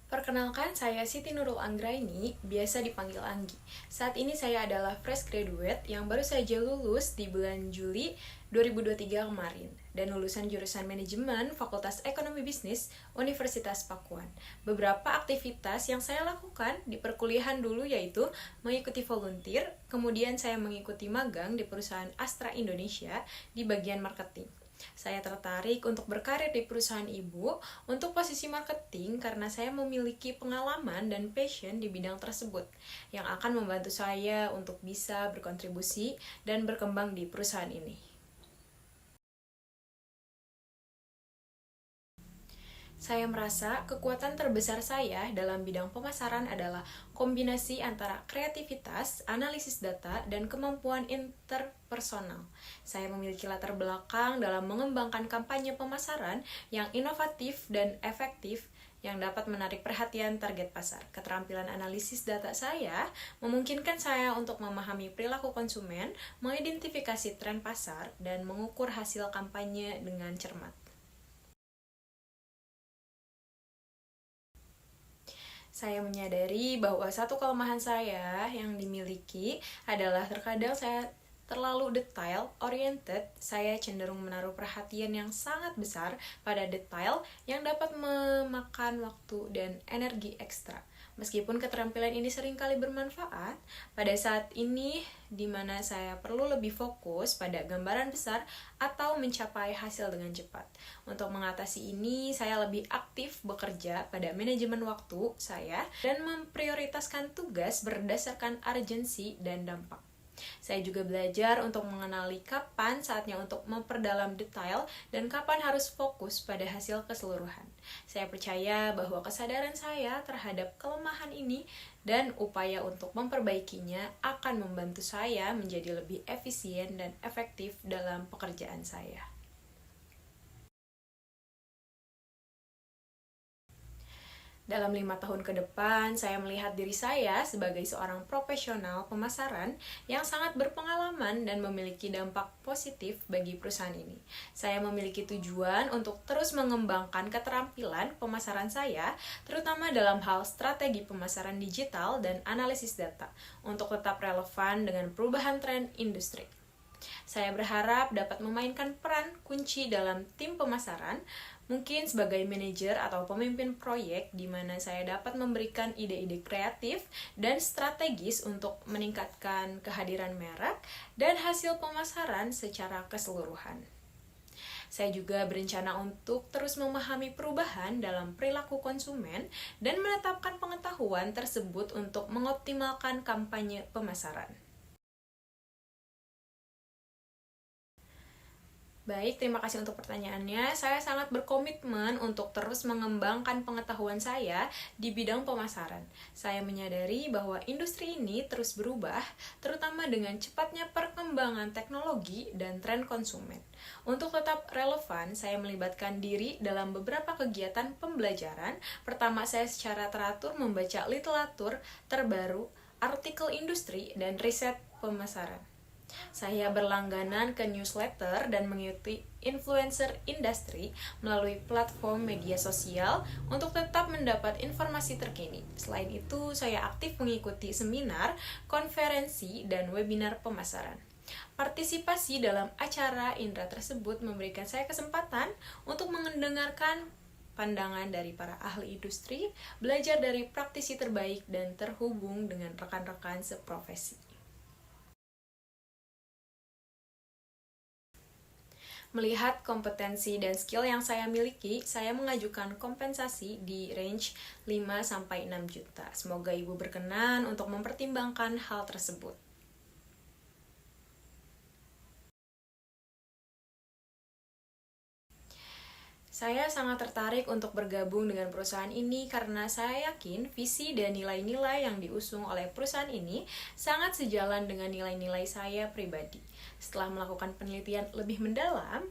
Perkenalkan, saya Siti Nurul Anggraini, biasa dipanggil Anggi. Saat ini saya adalah fresh graduate yang baru saja lulus di bulan Juli 2023 kemarin dan lulusan jurusan manajemen Fakultas Ekonomi Bisnis Universitas Pakuan. Beberapa aktivitas yang saya lakukan di perkuliahan dulu yaitu mengikuti volunteer, kemudian saya mengikuti magang di perusahaan Astra Indonesia di bagian marketing. Saya tertarik untuk berkarir di perusahaan ibu untuk posisi marketing karena saya memiliki pengalaman dan passion di bidang tersebut yang akan membantu saya untuk bisa berkontribusi dan berkembang di perusahaan ini. Saya merasa kekuatan terbesar saya dalam bidang pemasaran adalah kombinasi antara kreativitas, analisis data, dan kemampuan interpersonal. Saya memiliki latar belakang dalam mengembangkan kampanye pemasaran yang inovatif dan efektif yang dapat menarik perhatian target pasar. Keterampilan analisis data saya memungkinkan saya untuk memahami perilaku konsumen, mengidentifikasi tren pasar, dan mengukur hasil kampanye dengan cermat. Saya menyadari bahwa satu kelemahan saya yang dimiliki adalah terkadang saya terlalu detail oriented. Saya cenderung menaruh perhatian yang sangat besar pada detail yang dapat memakan waktu dan energi ekstra. Meskipun keterampilan ini seringkali bermanfaat, pada saat ini di mana saya perlu lebih fokus pada gambaran besar atau mencapai hasil dengan cepat. Untuk mengatasi ini, saya lebih aktif bekerja pada manajemen waktu saya dan memprioritaskan tugas berdasarkan urgensi dan dampak. Saya juga belajar untuk mengenali kapan saatnya untuk memperdalam detail dan kapan harus fokus pada hasil keseluruhan. Saya percaya bahwa kesadaran saya terhadap kelemahan ini dan upaya untuk memperbaikinya akan membantu saya menjadi lebih efisien dan efektif dalam pekerjaan saya. Dalam 5 tahun ke depan, saya melihat diri saya sebagai seorang profesional pemasaran yang sangat berpengalaman dan memiliki dampak positif bagi perusahaan ini. Saya memiliki tujuan untuk terus mengembangkan keterampilan pemasaran saya, terutama dalam hal strategi pemasaran digital dan analisis data, untuk tetap relevan dengan perubahan tren industri. Saya berharap dapat memainkan peran kunci dalam tim pemasaran, mungkin sebagai manajer atau pemimpin proyek di mana saya dapat memberikan ide-ide kreatif dan strategis untuk meningkatkan kehadiran merek dan hasil pemasaran secara keseluruhan. Saya juga berencana untuk terus memahami perubahan dalam perilaku konsumen dan menetapkan pengetahuan tersebut untuk mengoptimalkan kampanye pemasaran. Baik, terima kasih untuk pertanyaannya. Saya sangat berkomitmen untuk terus mengembangkan pengetahuan saya di bidang pemasaran. Saya menyadari bahwa industri ini terus berubah, terutama dengan cepatnya perkembangan teknologi dan tren konsumen. Untuk tetap relevan, saya melibatkan diri dalam beberapa kegiatan pembelajaran. Pertama, saya secara teratur membaca literatur terbaru, artikel industri, dan riset pemasaran. Saya berlangganan ke newsletter dan mengikuti influencer industri melalui platform media sosial untuk tetap mendapat informasi terkini. Selain itu, saya aktif mengikuti seminar, konferensi, dan webinar pemasaran. Partisipasi dalam acara Indra tersebut memberikan saya kesempatan untuk mendengarkan pandangan dari para ahli industri, belajar dari praktisi terbaik, dan terhubung dengan rekan-rekan seprofesi. Melihat kompetensi dan skill yang saya miliki, saya mengajukan kompensasi di range 5-6 juta. Semoga Ibu berkenan untuk mempertimbangkan hal tersebut. Saya sangat tertarik untuk bergabung dengan perusahaan ini karena saya yakin visi dan nilai-nilai yang diusung oleh perusahaan ini sangat sejalan dengan nilai-nilai saya pribadi. Setelah melakukan penelitian lebih mendalam,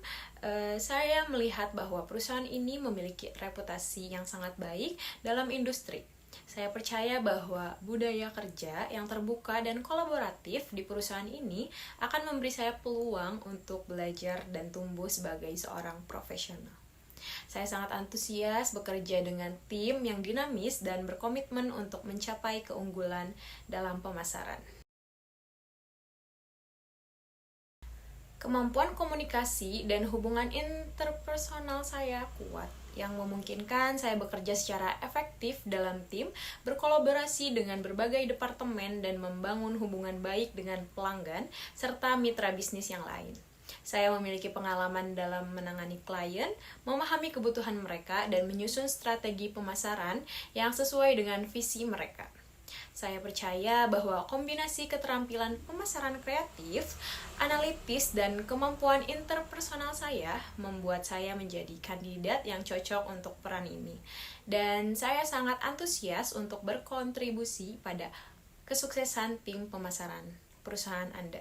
saya melihat bahwa perusahaan ini memiliki reputasi yang sangat baik dalam industri. Saya percaya bahwa budaya kerja yang terbuka dan kolaboratif di perusahaan ini akan memberi saya peluang untuk belajar dan tumbuh sebagai seorang profesional. Saya sangat antusias bekerja dengan tim yang dinamis dan berkomitmen untuk mencapai keunggulan dalam pemasaran. Kemampuan komunikasi dan hubungan interpersonal saya kuat, yang memungkinkan saya bekerja secara efektif dalam tim, berkolaborasi dengan berbagai departemen, dan membangun hubungan baik dengan pelanggan serta mitra bisnis yang lain. Saya memiliki pengalaman dalam menangani klien, memahami kebutuhan mereka, dan menyusun strategi pemasaran yang sesuai dengan visi mereka. Saya percaya bahwa kombinasi keterampilan pemasaran kreatif, analitis, dan kemampuan interpersonal saya membuat saya menjadi kandidat yang cocok untuk peran ini. Dan saya sangat antusias untuk berkontribusi pada kesuksesan tim pemasaran perusahaan Anda.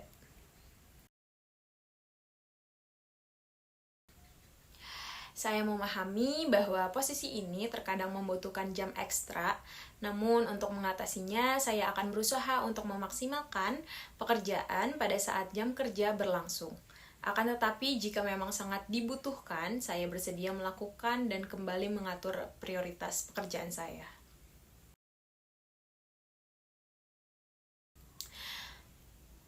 Saya memahami bahwa posisi ini terkadang membutuhkan jam ekstra, namun untuk mengatasinya saya akan berusaha untuk memaksimalkan pekerjaan pada saat jam kerja berlangsung. Akan tetapi jika memang sangat dibutuhkan, saya bersedia melakukan dan kembali mengatur prioritas pekerjaan saya.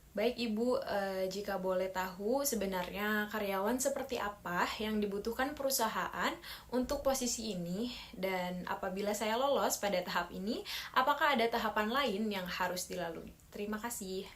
Baik Ibu, jika boleh tahu sebenarnya karyawan seperti apa yang dibutuhkan perusahaan untuk posisi ini, dan apabila saya lolos pada tahap ini, apakah ada tahapan lain yang harus dilalui? Terima kasih.